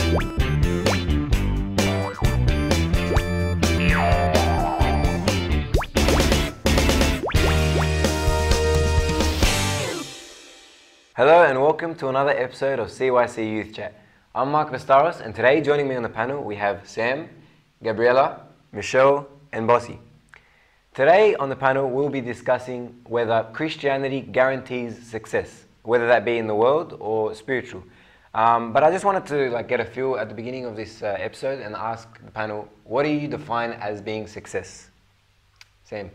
Hello and welcome to another episode of CYC Youth Chat. I'm Mark Vastaros, and today joining me on the panel we have Sam, Gabriella, Michelle and Bossy. Today on the panel we'll be discussing whether Christianity guarantees success, whether that be in the world or spiritual. But I just wanted to get a feel at the beginning of this episode and ask the panel, what do you define as being success? Sam?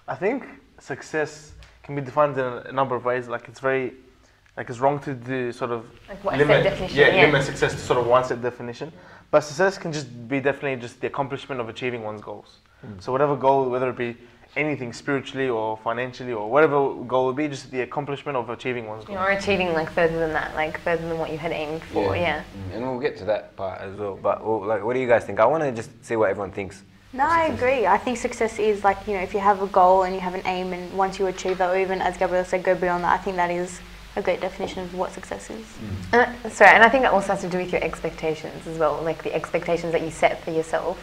I think success can be defined in a number of ways. It's wrong to do sort of limit success to sort of one set definition. But success can just be definitely just the accomplishment of achieving one's goals. So whatever goal, whether it be anything spiritually or financially or whatever goal it be, just the accomplishment of achieving one's goals. Or achieving further than that, further than what you had aimed for. Yeah. And we'll get to that part as well. But what do you guys think? I want to just see what everyone thinks. No, I agree. I think success is if you have a goal and you have an aim, and once you achieve that, or even as Gabriella said, go beyond that, I think that is a great definition of what success is. And I think it also has to do with your expectations as well, the expectations that you set for yourself.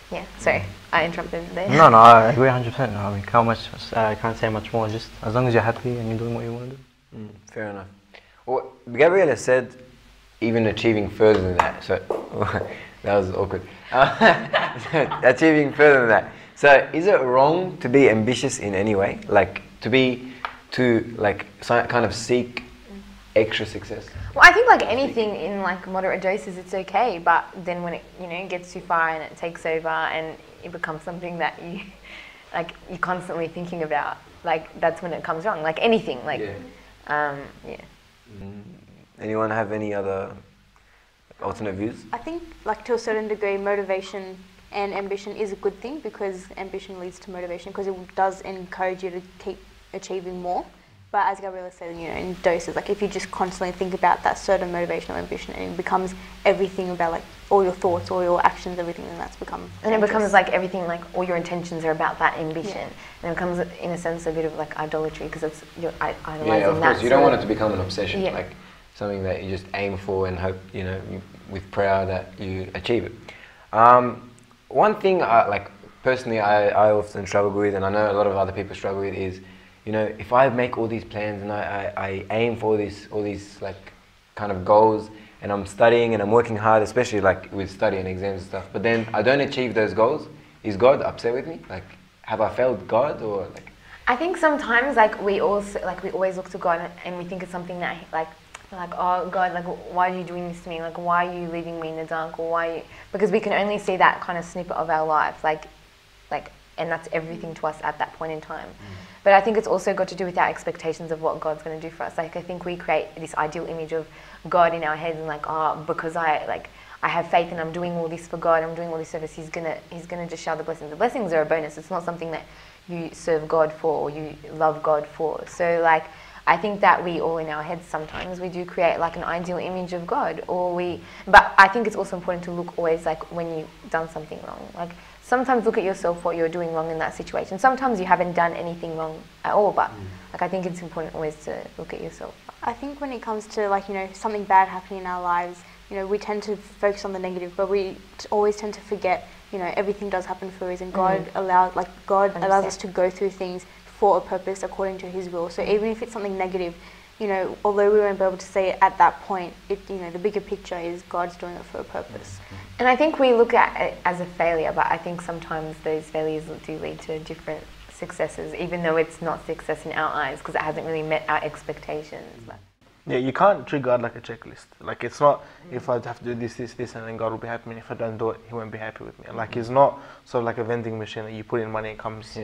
Yeah, sorry, I interrupted there. No, I agree 100%. I mean, I can't say much more, just as long as you're happy and you're doing what you want to do. Fair enough. Well, Gabriella said even achieving further than that, so that was awkward. Achieving further than that. So is it wrong to be ambitious in any way? To kind of seek extra success? Well, I think anything in moderate doses, it's okay. But then when it gets too far and it takes over and it becomes something that you're constantly thinking about, that's when it comes wrong. Anything, Anyone have any other alternate views? I think to a certain degree, motivation and ambition is a good thing, because ambition leads to motivation, because it does encourage you to keep achieving more. But as Gabriella said, in doses, if you just constantly think about that certain motivation or ambition, and it becomes everything about all your thoughts, all your actions, everything, then that's become and it becomes everything, all your intentions are about that ambition, and it becomes in a sense a bit of idolatry, because it's you're idolizing that. Yeah, of course. You don't want it to become an obsession, something that you just aim for and hope, with prayer that you achieve it. One thing personally I often struggle with, and I know a lot of other people struggle with, is if I make all these plans and I aim for all these kind of goals, and I'm studying and I'm working hard, especially with study and exams and stuff, but then I don't achieve those goals, is God upset with me? Have I failed God, or I think sometimes we always look to God and we think it's something that oh God, why are you doing this to me? Why are you leaving me in the dark? Or why? Because we can only see that kind of snippet of our life, and that's everything to us at that point in time. But I think it's also got to do with our expectations of what God's going to do for us. I think we create this ideal image of God in our heads, and because I have faith and I'm doing all this for God, I'm doing all this service, He's gonna just shower the blessings. The blessings are a bonus. It's not something that you serve God for or you love God for. So I think that we all in our heads sometimes we do create an ideal image of God, but I think it's also important to look always when you've done something wrong. Sometimes look at yourself, what you're doing wrong in that situation. Sometimes you haven't done anything wrong at all, but I think it's important always to look at yourself. I think when it comes to something bad happening in our lives, we tend to focus on the negative, but we always tend to forget, everything does happen for a reason. God allows us to go through things for a purpose according to His will. So even if it's something negative, although we won't be able to say it at that point, the bigger picture is God's doing it for a purpose. And I think we look at it as a failure, but I think sometimes those failures do lead to different successes, even though it's not success in our eyes, because it hasn't really met our expectations. Yeah, you can't treat God like a checklist. It's not, if I have to do this, and then God will be happy, and if I don't do it, He won't be happy with me. He's not sort of a vending machine that you put in money and comes,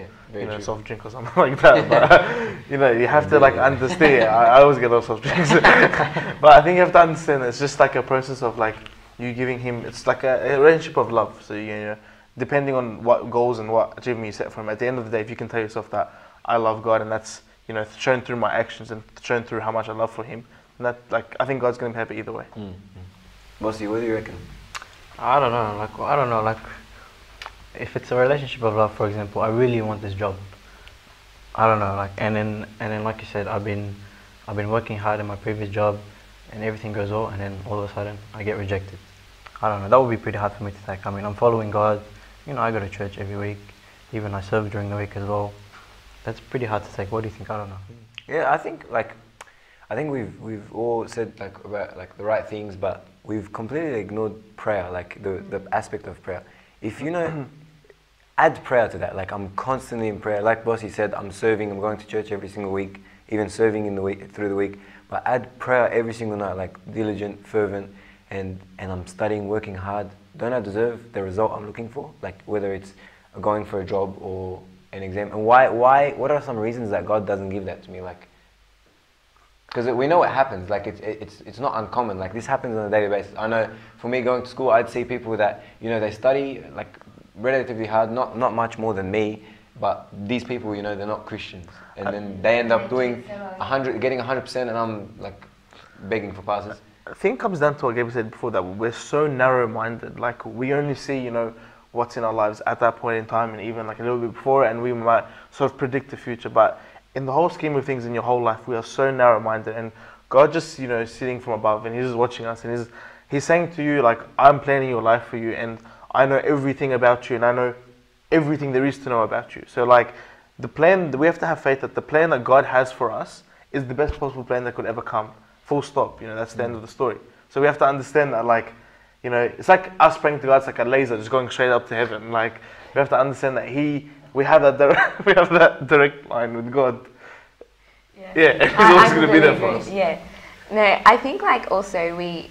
soft drink or something like that. But, you have to understand. I always get those soft drinks. But I think you have to understand it's just a process of you giving Him, it's a relationship of love. So, depending on what goals and what achievement you set for Him, at the end of the day, if you can tell yourself that I love God, and that's, shown through my actions and shown through how much I love for Him, and that, I think God's going to be happy either way. Bossy, what do you reckon? I don't know. If it's a relationship of love, for example, I really want this job. I don't know. And then, like you said, I've been working hard in my previous job, and everything goes well, and then all of a sudden I get rejected. I don't know, that would be pretty hard for me to take. I mean, I'm following God, you know, I go to church every week, even I serve during the week as well. That's pretty hard to take. What do you think? I don't know. Yeah, I think we've all said like about like the right things, but we've completely ignored prayer, like the aspect of prayer. If you know, add prayer to that. Like I'm constantly in prayer. Like Bossy said, I'm serving. I'm going to church every single week, even serving in the week through the week. But add prayer every single night, like diligent, fervent, and I'm studying, working hard. Don't I deserve the result I'm looking for? Like whether it's going for a job or an exam. And why? What are some reasons that God doesn't give that to me? Like, because we know what happens. Like it's not uncommon. Like this happens on a daily basis. I know for me going to school, I'd see people that they study like relatively hard, not much more than me, but these people they're not Christians, and then they end up doing 100, getting 100%, and I'm like begging for passes. I think it comes down to what Gabriel said before, that we're so narrow-minded. Like we only see what's in our lives at that point in time, and even like a little bit before, and we might sort of predict the future. But in the whole scheme of things in your whole life, we are so narrow-minded, and God just sitting from above, and He's just watching us, and He's saying to you, like, I'm planning your life for you, and I know everything about you, and I know everything there is to know about you. So like the plan, we have to have faith that the plan that God has for us is the best possible plan that could ever come. Full stop. That's the end of the story. So we have to understand that, like, it's like us praying to God. It's like a laser just going straight up to heaven. Like we have to understand that we have that direct line with God. Yeah, He's always going to be there for us. Yeah. No, I think like also we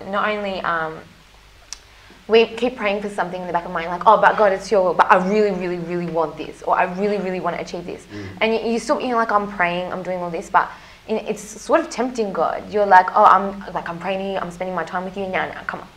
not only we keep praying for something in the back of my mind, like, oh, but God, it's your will, but I really, really, really want this, or I really, really want to achieve this. And you still, like, I'm praying, I'm doing all this, but it's sort of tempting God. You're like, oh, I'm praying here, I'm spending my time with you, now, come on,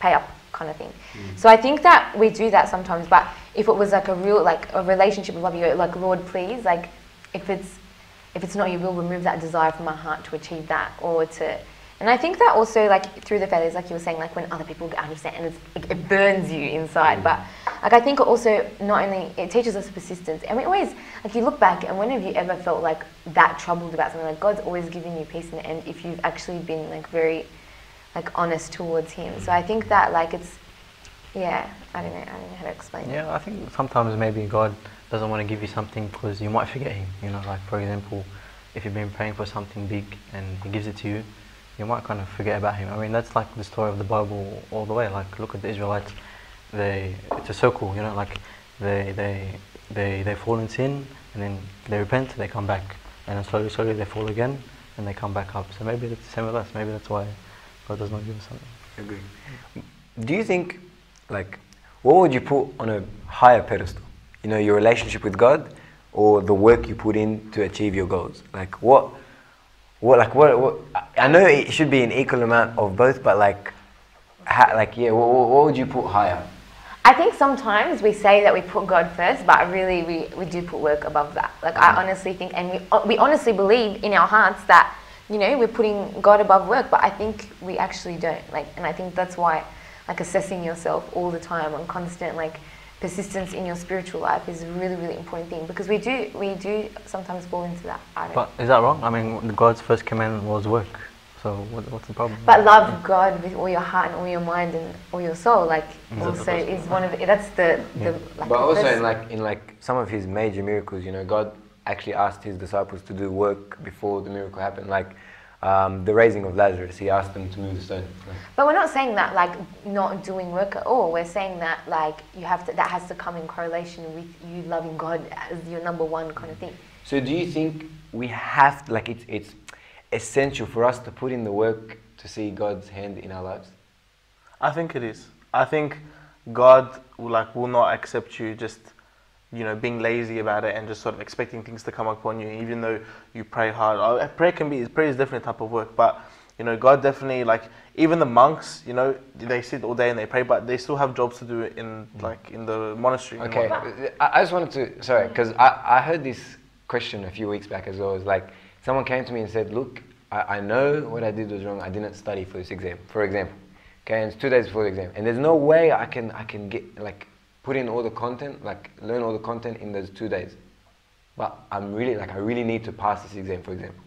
pay up, kind of thing. So I think that we do that sometimes, but if it was like a real, like a relationship with love, you like, Lord, please, like, if it's not your will, remove that desire from my heart to achieve that, or to. And I think that also, like, through the failures, like you were saying, like, when other people understand, and it burns you inside. But, like, I think also, not only, it teaches us persistence. And we always, like, you look back, and when have you ever felt, like, that troubled about something? Like, God's always giving you peace in the end if you've actually been, like, very, like, honest towards Him. So I think that, like, it's, yeah, I don't know how to explain it. Yeah, I think sometimes maybe God doesn't want to give you something because you might forget Him. Like, for example, if you've been praying for something big and He gives it to you, you might kind of forget about Him. I mean, that's like the story of the Bible all the way. Like, look at the Israelites. It's a circle, like they fall in sin, and then they repent, they come back, and then slowly they fall again, and they come back up. So maybe it's the same with us. Maybe that's why God does not give us something. Agree. Do you think, like, what would you put on a higher pedestal? Your relationship with God, or the work you put in to achieve your goals? Like, what? I know it should be an equal amount of both, but what would you put higher? I think sometimes we say that we put God first, but really we do put work above that. Like, I honestly think, and we honestly believe in our hearts that, we're putting God above work, but I think we actually don't. Like, and I think that's why, like, assessing yourself all the time and constant, like, persistence in your spiritual life is a really, really important thing, because we do sometimes fall into that. But is that wrong? I mean, God's first commandment was work. So what's the problem? But love God with all your heart and all your mind and all your soul, like, also is one of that's the like. But also in some of His major miracles, God actually asked His disciples to do work before the miracle happened. Like the raising of Lazarus, He asked them to move the stone. But we're not saying that, like, not doing work at all. We're saying that, like, that has to come in correlation with you loving God as your number one kind of thing. So do you think we have to, like, it's essential for us to put in the work to see God's hand in our lives? I think it is. I think God will not accept you just being lazy about it and just sort of expecting things to come upon you, even though you pray hard. Prayer is definitely a type of work, but God definitely, like, even the monks, they sit all day and they pray, but they still have jobs to do in the monastery. Okay, I just wanted to, sorry, because I heard this question a few weeks back as well. It's like, someone came to me and said, look, I know what I did was wrong. I didn't study for this exam, for example. Okay, and it's 2 days before the exam. And there's no way I can get, like, put in all the content, like, learn all the content in those 2 days. But I really need to pass this exam, for example.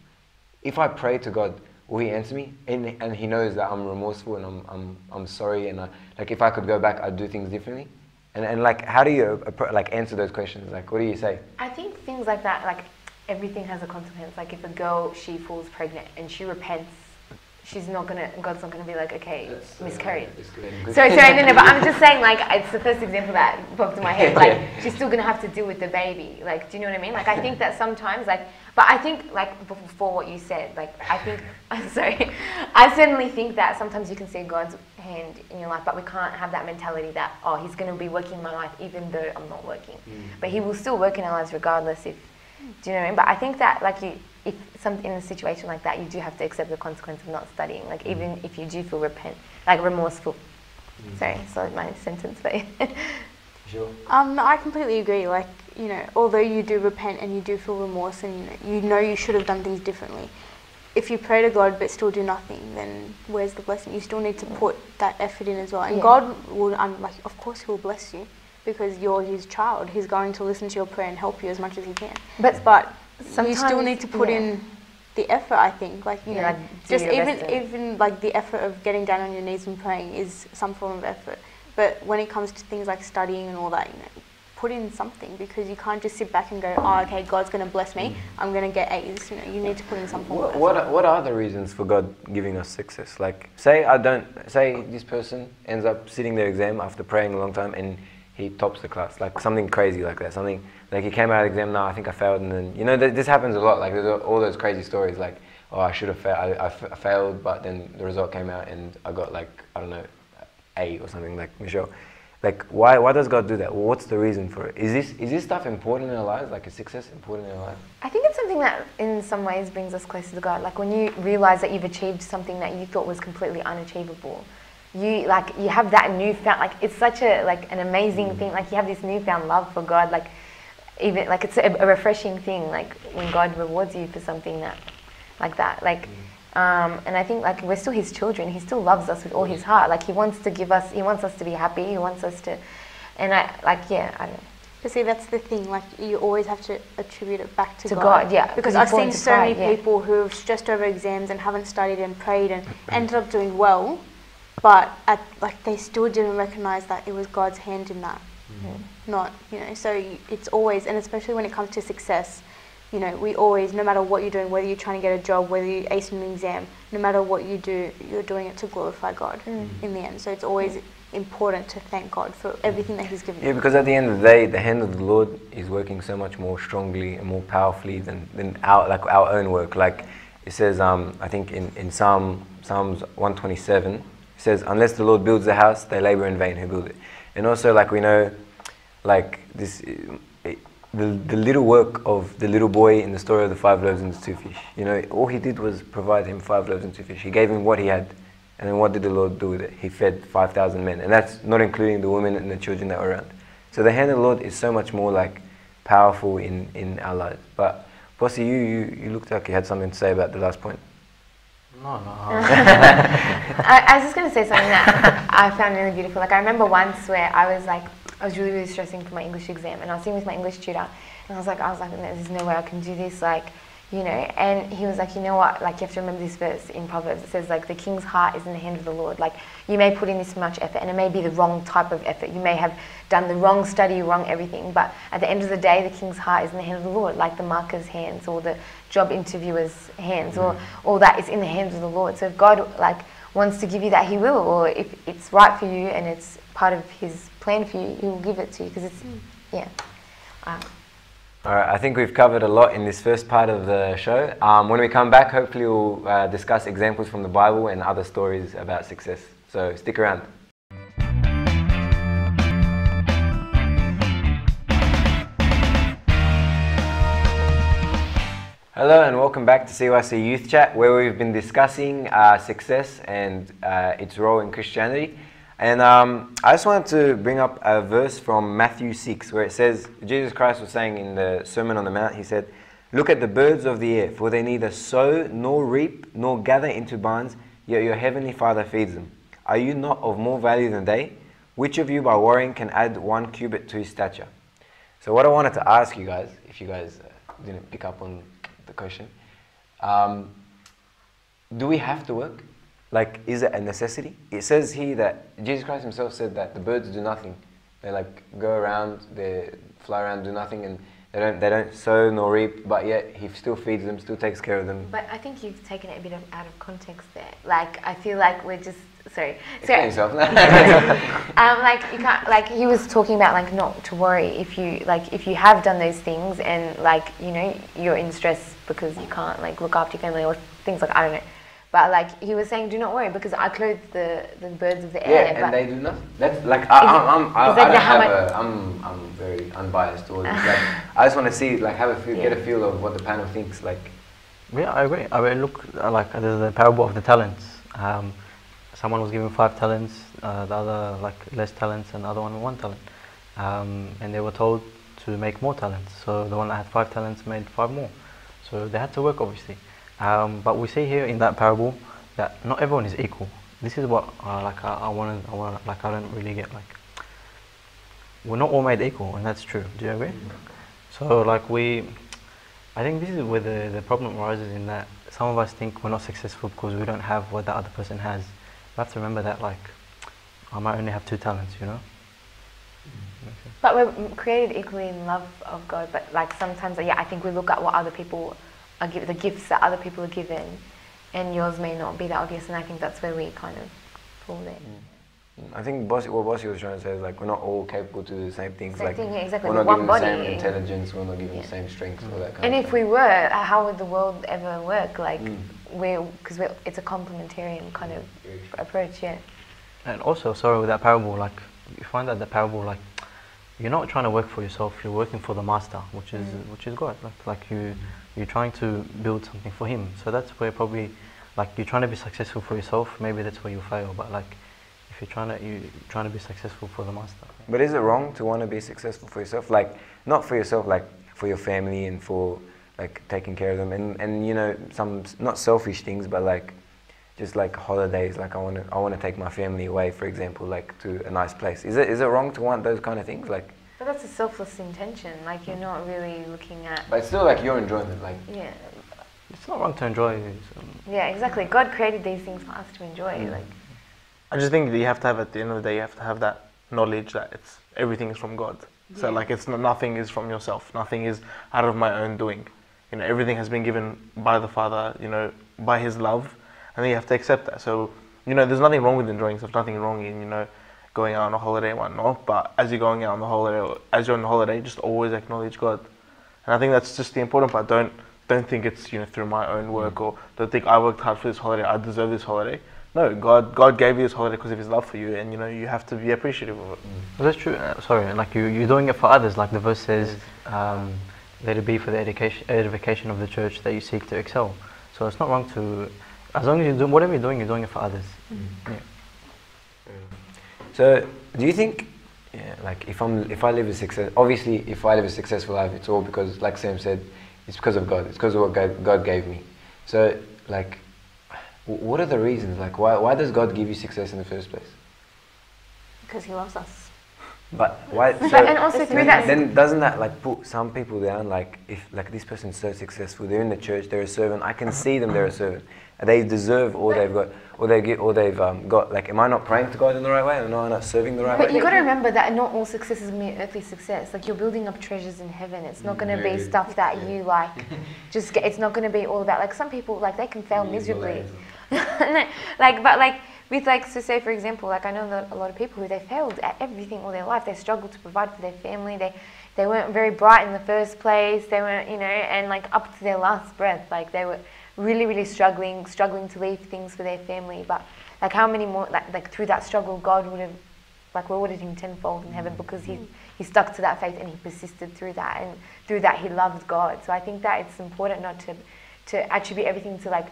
If I pray to God, will he answer me? And he knows that I'm remorseful and I'm sorry, and like if I could go back, I'd do things differently. And like, how do you like answer those questions? Like, what do you say? I think things like that, like everything has a consequence. Like if a girl, she falls pregnant and she repents, God's not gonna be like, okay, miscarried. Sorry, no, but I'm just saying, like, it's the first example that popped in my head. Like, she's still gonna have to deal with the baby. Like, do you know what I mean? Like, I think that sometimes, like, but I think, like, before what you said, like, I think, I'm sorry, I certainly think that sometimes you can see God's hand in your life, but we can't have that mentality that, oh, he's gonna be working in my life even though I'm not working. But he will still work in our lives regardless if, do you know what I mean? But I think that, like, if in a situation like that, you do have to accept the consequence of not studying. Like even if you do feel remorseful. Sorry, so my sentence, but Sure. I completely agree. Like, you know, although you do repent and you do feel remorse and you know you should have done things differently, if you pray to God but still do nothing, then where's the blessing? You still need to put that effort in as well. And God will, like, of course He will bless you because you're His child. He's going to listen to your prayer and help you as much as He can. But you still need to put in the effort, I think. Like, you know, just even like the effort of getting down on your knees and praying is some form of effort. But when it comes to things like studying and all that, you know, put in something, because you can't just sit back and go, oh, okay, God's going to bless me, I'm going to get A's. You know, you need to put in some form of effort. What are the reasons for God giving us success? Like, say this person ends up sitting their exam after praying a long time and he tops the class, like something crazy like that. Something like he came out of the exam, I think I failed, and then, you know, this happens a lot. Like there's all those crazy stories, like, oh, I should have failed, I failed, but then the result came out and I got, like, I don't know, A or something, like Michelle. Like, why does God do that? Well, what's the reason for it? Is this stuff important in our lives? Like, is success important in our lives? I think it's something that in some ways brings us closer to God. Like when you realize that you've achieved something that you thought was completely unachievable. You have that newfound, like, it's such an amazing thing. Like you have this newfound love for God. Like even like it's a refreshing thing. Like when God rewards you for something like that. Like and I think like we're still His children. He still loves us with all His heart. Like He wants to give us. He wants us to be happy. He wants us to, and I don't know. But see, that's the thing. Like you always have to attribute it back to God. Yeah, because I've seen so many people who have stressed over exams and haven't studied and prayed and ended up doing well. But they still didn't recognize that it was God's hand in that, not, you know. So it's always, and especially when it comes to success, you know, we always, no matter what you're doing, whether you're trying to get a job, whether you ace an exam, no matter what you do, you're doing it to glorify God in the end. So it's always important to thank God for everything that He's given you. Yeah, because at the end of the day, the hand of the Lord is working so much more strongly and more powerfully than our own work. Like it says, I think in Psalms 127. It says, unless the Lord builds the house, they labor in vain who build it. And also, like, we know, like, the little work of the little boy in the story of the 5 loaves and the 2 fish. You know, all he did was provide him 5 loaves and 2 fish. He gave him what he had. And then what did the Lord do with it? He fed 5,000 men. And that's not including the women and the children that were around. So the hand of the Lord is so much more, like, powerful in our lives. But, Bossy, you looked like you had something to say about the last point. No. I was just going to say something that I found really beautiful. Like I remember once where I was really, really stressing for my English exam, and I was sitting with my English tutor, and I was like, there's no way I can do this, like, you know. And he was like, you know what, like you have to remember this verse in Proverbs. It says, like, the king's heart is in the hand of the Lord. Like you may put in this much effort, and it may be the wrong type of effort. You may have done the wrong study, wrong everything, but at the end of the day, the king's heart is in the hand of the Lord, like the marker's hands or the job interviewer's hands, or all that is in the hands of the Lord. So if God wants to give you that, He will, or if it's right for you and it's part of His plan for you, He will give it to you, because it's All right, I think we've covered a lot in this first part of the show. When we come back, hopefully we'll discuss examples from the Bible and other stories about success. So stick around. Hello and welcome back to CYC Youth Chat, where we've been discussing success and its role in Christianity. And I just wanted to bring up a verse from Matthew 6, where it says, Jesus Christ was saying in the Sermon on the Mount, He said, "Look at the birds of the air, for they neither sow nor reap nor gather into barns, yet your heavenly Father feeds them. Are you not of more value than they? Which of you by worrying can add 1 cubit to his stature?" So what I wanted to ask you guys, if you guys didn't pick up on the question, do we have to work? Like, is it a necessity? It says here that Jesus Christ himself said that the birds do nothing. They like go around, they fly around, do nothing, and they don't sow nor reap, but yet he still feeds them, still takes care of them. But I think you've taken it a bit out of context there. Like, I feel like we're just sorry. Explain yourself. Like you can't, like he was talking about like not to worry if you have done those things and like you know you're in stress because you can't like look after your family or things like I don't know. But like he was saying, do not worry because I clothe the birds of the air. Yeah, and they do nothing. That's like I'm very unbiased towards it. Like, I just want to see like get a feel of what the panel thinks. Like, yeah, I agree. I mean, look, like there's the parable of the talents. Someone was given 5 talents, the other like less talents, and the other one 1 talent. And they were told to make more talents. So the one that had 5 talents made 5 more. So they had to work, obviously. But we see here in that parable that not everyone is equal. This is what I don't really get. Like, we're not all made equal, and that's true. Do you agree? So like I think this is where the problem arises in that some of us think we're not successful because we don't have what the other person has. We have to remember that like I might only have 2 talents, you know. But we're created equally in love of God. But like sometimes, yeah, I think we look at what other people are given, the gifts that other people are given, and yours may not be that obvious. And I think that's where we kind of fall there. I think what Bossy was trying to say is like we're not all capable to do the same things. Same like thing, yeah, exactly. we're not One given body. the same intelligence. We're not given the same strengths. All that kind and of if stuff. we were, how would the world ever work? Like because it's a complementarian kind of approach, yeah. And also, sorry, with that parable, like you find that the parable, like you're not trying to work for yourself. You're working for the master, which is God. Like you're trying to build something for Him. So that's where probably, like you're trying to be successful for yourself. Maybe that's where you fail. But like if you're trying to be successful for the master. But is it wrong to want to be successful for yourself? Like not for yourself, like for your family and for like taking care of them and you know some not selfish things, but like just like holidays. Like I want to take my family away, for example, like to a nice place. Is it wrong to want those kind of things? Like. But that's a selfless intention. Like you're not really looking at. But it's still like your enjoyment. Like. Yeah. It's not wrong to enjoy. Yeah, exactly. God created these things for us to enjoy. Like. I just think that you have to have, at the end of the day, you have to have that knowledge that everything is from God. So like nothing is from yourself. Nothing is out of my own doing. You know, everything has been given by the Father. You know, by His love, and then you have to accept that. So you know, there's nothing wrong with enjoying stuff. Nothing wrong in going out on a holiday and whatnot. But as you're going out on the holiday, or as you're on the holiday, just always acknowledge God. And I think that's just the important part. Don't think it's through my own work, or don't think I worked hard for this holiday. I deserve this holiday. No, God gave you this holiday because of His love for you, and you have to be appreciative of it. Well, that's true. Sorry, like you're doing it for others. Like the verse says, let it be for the edification of the church that you seek to excel. So it's not wrong to, as long as you do whatever you're doing it for others. Yeah. So do you think, like if I live a successful life, it's all because, like Sam said, it's because of God. It's because of what God gave me. So like. What are the reasons? Like, why does God give you success in the first place? Because He loves us. But why? So and also through that. Then doesn't that like put some people down? Like, if like this person's so successful, they're in the church, they're a servant. I can see them, they're a servant. They deserve all they've got, got. Like, am I not praying to God in the right way? Am I not serving the right way? But you got to remember that not all success is going to be earthly success. Like you're building up treasures in heaven. It's not going to be stuff that you like. It's not going to be all about. Like some people, like they can fail miserably. So say for example, like I know that a lot of people who they failed at everything all their life. They struggled to provide for their family. They weren't very bright in the first place. They weren't, and like up to their last breath, like they were really, really struggling to leave things for their family. But like how many more, like through that struggle, God would have like rewarded him tenfold in heaven because he stuck to that faith and he persisted through that, and through that he loved God. So I think that it's important not to attribute everything to like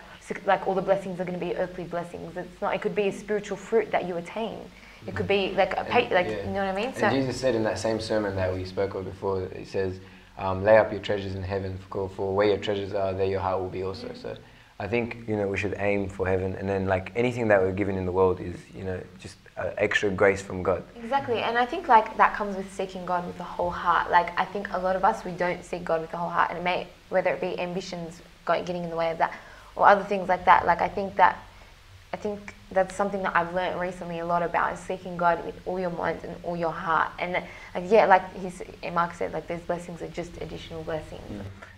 all the blessings are going to be earthly blessings. It's not. It could be a spiritual fruit that you attain. It could be like you know what I mean. So and Jesus said in that same sermon that we spoke of before, He says, "Lay up your treasures in heaven, for where your treasures are, there your heart will be also." So I think we should aim for heaven, and then like anything that we're given in the world is just extra grace from God. Exactly, and I think like that comes with seeking God with the whole heart. Like I think a lot of us, we don't seek God with the whole heart, and whether it be ambitions getting in the way of that, or other things like that. Like I think that's something that I've learned recently a lot about, is seeking God with all your mind and all your heart. And like Mark said, like those blessings are just additional blessings.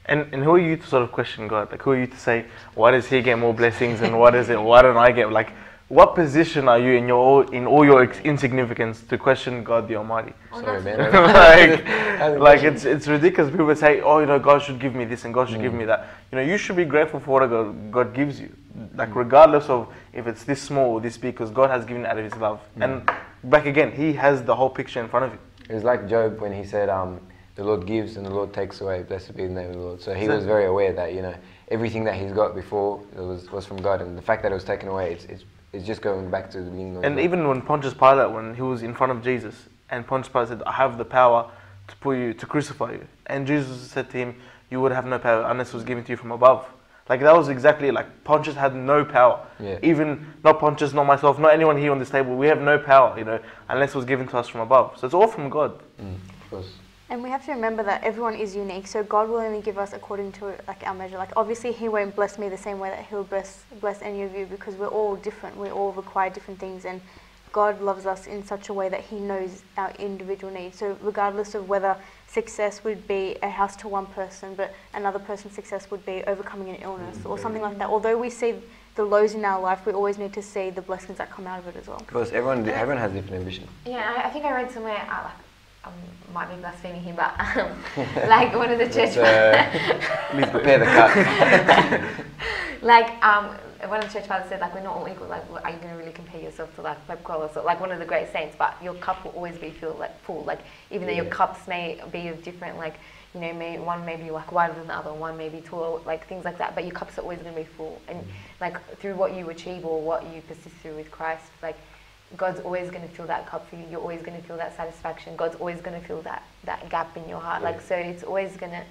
And who are you to sort of question God? Like, who are you to say, why does he get more blessings and why don't I get, like, what position are you in all your insignificance to question God the Almighty? Sorry, man. like it's ridiculous. People say, oh, God should give me this and God should give me that. You should be grateful for what God gives you. Like, regardless of if it's this small or this big, because God has given it out of his love. And back again, he has the whole picture in front of you. It was like Job when he said, the Lord gives and the Lord takes away. Blessed be the name of the Lord. So he was very aware that, everything that he's got before was from God. And the fact that it was taken away, it's just going back to the beginning of And even when Pontius Pilate, when he was in front of Jesus, and Pontius Pilate said, I have the power to crucify you. And Jesus said to him, you would have no power unless it was given to you from above. Like, that was exactly, like, Pontius had no power. Yeah. Even, not Pontius, not myself, not anyone here on this table, we have no power, unless it was given to us from above. So it's all from God. Of course. And we have to remember that everyone is unique, so God will only give us according to like our measure. Like, obviously he won't bless me the same way that he'll bless any of you, because we're all different, we all require different things, and God loves us in such a way that he knows our individual needs. So regardless of whether success would be a house to one person, but another person's success would be overcoming an illness or something like that. Although we see the lows in our life, we always need to see the blessings that come out of it as well. Of course, everyone has different ambition. Yeah, I think I read somewhere, might be blaspheming here, but like one of the church Please prepare the cut. like one of the church fathers said, like, we're not all equal. Like, are you going to really compare yourself to like Pope Carlos or like one of the great saints? But your cup will always be filled, like full. Like, even though your cups may be of different, like, one may be like wider than the other, one may be taller, like things like that. But your cups are always going to be full. And like through what you achieve or what you persist through with Christ, like, God's always going to fill that cup for you. You're always going to feel that satisfaction. God's always going to fill that gap in your heart. Like, so it's always going to,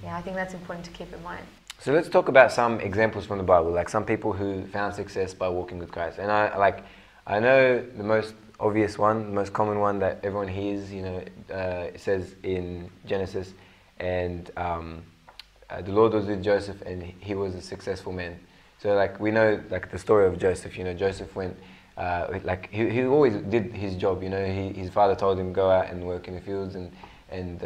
I think that's important to keep in mind. So let's talk about some examples from the Bible, like some people who found success by walking with Christ. And I know the most obvious one, the most common one that everyone hears, it says in Genesis, and the Lord was with Joseph and he was a successful man. So like we know like the story of Joseph, Joseph went, like he always did his job, his father told him go out and work in the fields, and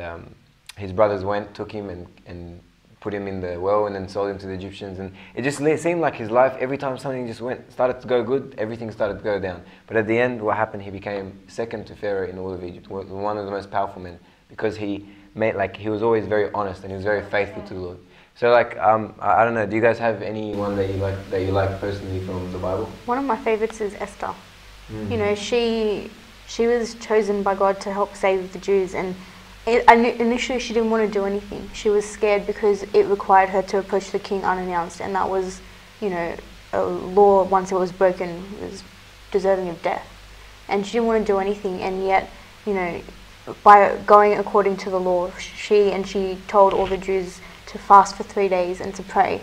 his brothers took him and put him in the well and then sold him to the Egyptians, and it just seemed like his life, every time something just started to go good, everything started to go down. But at the end, what happened, he became second to Pharaoh in all of Egypt, one of the most powerful men, because he was always very honest and he was very faithful to the Lord. So like, I don't know, do you guys have anyone that you like personally from the Bible? One of my favorites is Esther. She was chosen by God to help save the Jews, and initially she didn't want to do anything. She was scared because it required her to approach the king unannounced, and that was, a law, once it was broken, was deserving of death. And she didn't want to do anything, and yet, by going according to the law, she told all the Jews to fast for 3 days and to pray.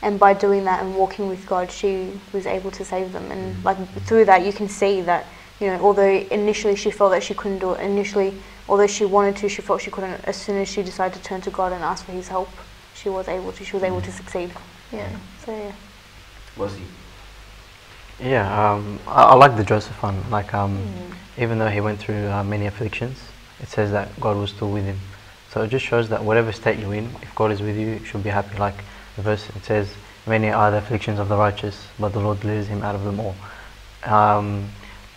And by doing that and walking with God, she was able to save them. And like through that, you can see that, although initially she felt that she couldn't do it, although she wanted to, she felt she couldn't. As soon as she decided to turn to God and ask for his help, she was able to. She was able to succeed. Yeah. So yeah. Was he? Yeah, I like the Joseph one. Like, even though he went through many afflictions, it says that God was still with him. So it just shows that whatever state you're in, if God is with you, you should be happy. Like the verse, it says, many are the afflictions of the righteous, but the Lord delivers him out of them all.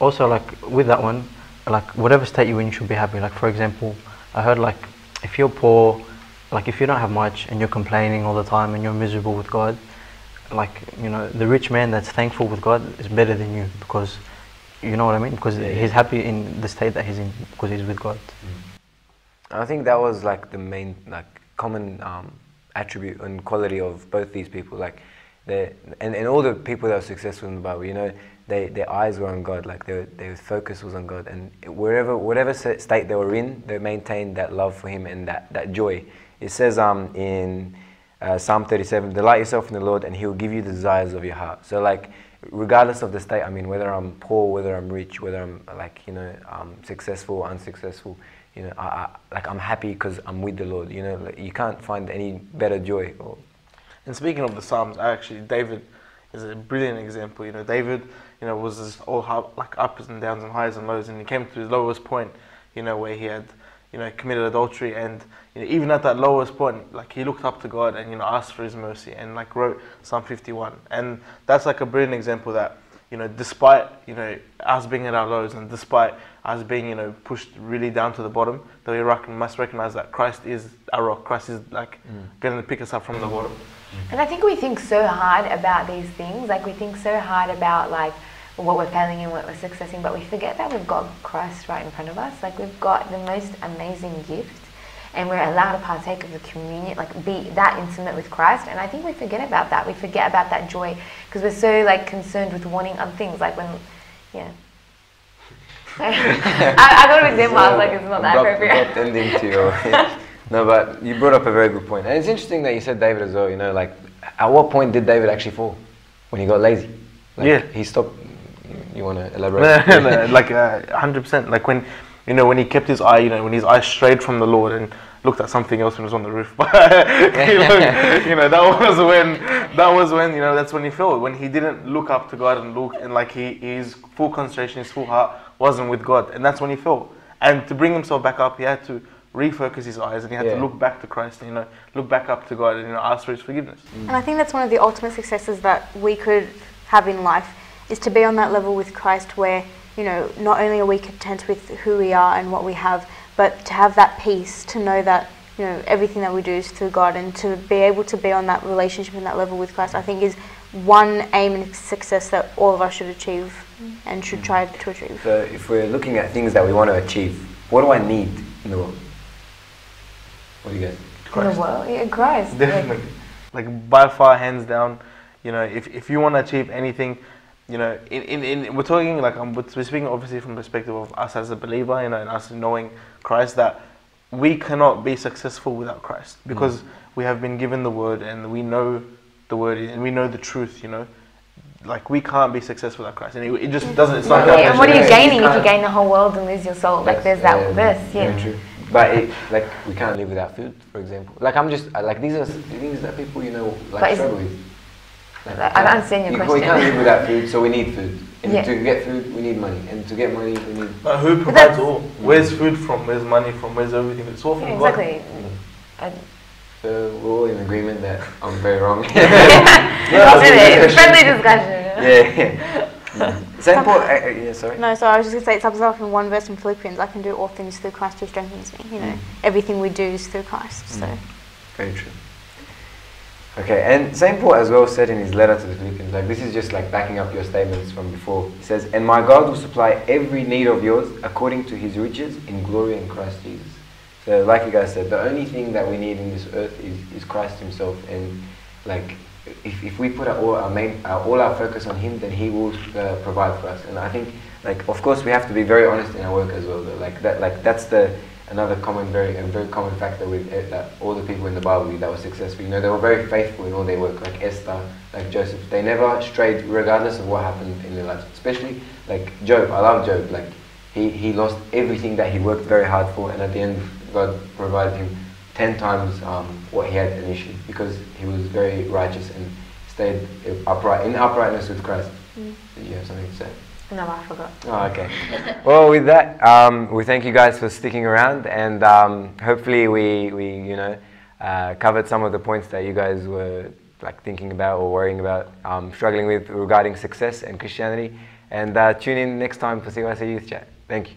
Also, like with that one, like whatever state you're in, you should be happy. Like for example, I heard like if you're poor, like if you don't have much and you're complaining all the time and you're miserable with God, like the rich man that's thankful with God is better than you, because you know what I mean, because he's happy in the state that he's in because he's with God. I think that was like the main common attribute and quality of both these people, like and all the people that were successful in the Bible, their eyes were on God, like their focus was on God, and whatever state they were in, they maintained that love for him and that joy. It says in Psalm 37, delight yourself in the Lord and he will give you the desires of your heart. So like regardless of the state, I mean, whether I'm poor, whether I'm rich, whether I'm successful or unsuccessful, I'm happy because I'm with the Lord. Like, you can't find any better joy. And speaking of the Psalms, David is a brilliant example. You know, David, you know, was this all like ups and downs and highs and lows, and he came to his lowest point, you know, where he had, you know, committed adultery, and you know, even at that lowest point, like he looked up to God and, you know, asked for His mercy, and like wrote Psalm 51, and that's like a brilliant example that, you know, despite, you know, us being at our lows, and despite us being, you know, pushed really down to the bottom, that we must recognize that Christ is our rock. Christ is like going to pick us up from the bottom. And I think we think so hard about these things, like we think so hard about like what we're failing in, what we're successing, but we forget that we've got Christ right in front of us. Like we've got the most amazing gift, and we're allowed to partake of the communion, like be that intimate with Christ. And I think we forget about that. We forget about that joy because we're so like concerned with wanting other things. Like when, yeah. I got an example. I was like, it's not that appropriate. Ending to your no, but you brought up a very good point, and it's interesting that you said David as well. You know, like at what point did David actually fall? When he got lazy? Like, yeah, he stopped. You want to elaborate? No, like 100%. Like when, you know, when he kept his eye, you know, when his eyes strayed from the Lord and looked at something else when he was on the roof. you know, that was when, you know, that's when he fell. When he didn't look up to God and look, and like his full concentration, his full heart wasn't with God, and that's when he fell. And to bring himself back up, he had to refocus his eyes, and he had to look back to Christ, and, you know, look back up to God, and, you know, ask for His forgiveness. And I think that's one of the ultimate successes that we could have in life, is to be on that level with Christ where, you know, not only are we content with who we are and what we have, but to have that peace, to know that, you know, everything that we do is through God, and to be able to be on that relationship and that level with Christ, I think is one aim and success that all of us should achieve and should try to achieve. So if we're looking at things that we want to achieve, what do I need in the world? What do you guys? Christ. In the world? Yeah, Christ. Definitely. Like by far, hands down, you know, if you want to achieve anything, you know, we're talking like, we're speaking obviously from the perspective of us as a believer, you know, and us knowing Christ, that we cannot be successful without Christ, because we have been given the Word, and we know the Word, and we know the truth, you know. Like we can't be successful without Christ, and it just doesn't. It's not. And what are you gaining if you gain the whole world and lose your soul? Like there's that verse, yeah. Very true. But like we can't live without food, for example. Like I'm just like these are things that people, you know, like struggle with. Like, I don't understand your question. We can't live without food, so we need food. And to get food, we need money. And to get money, we need. But who provides all? Where's food from? Where's money from? Where's everything? It's all from God. Exactly. So we're all in agreement that I'm very wrong. It's a friendly discussion. Same Paul. Yeah, sorry. No, so I was just going to say, it sums up in one verse in Philippians: I can do all things through Christ who strengthens me. You know, everything we do is through Christ. So. Very true. Okay, and St. Paul as well said in his letter to the Philippians, like this is just like backing up your statements from before. He says, "And my God will supply every need of yours according to His riches in glory in Christ Jesus." So, like you guys said, the only thing that we need in this earth is Christ Himself, and like if we put all our focus on Him, then He will provide for us. And I think, like, of course, we have to be very honest in our work as well. Though. That's another very common factor with that all the people in the Bible that were successful. You know, they were very faithful in all their work, like Esther, like Joseph. They never strayed, regardless of what happened in their lives. Especially like Job. I love Job. Like he lost everything that he worked very hard for, and at the end, God provided him 10 times what he had initially, because he was very righteous and stayed in uprightness with Christ. Did you have something to say? No, I forgot. Oh, okay. Well, with that, we thank you guys for sticking around, and hopefully we you know covered some of the points that you guys were like thinking about or worrying about, struggling with regarding success and Christianity. And tune in next time for CYC Youth Chat. Thank you.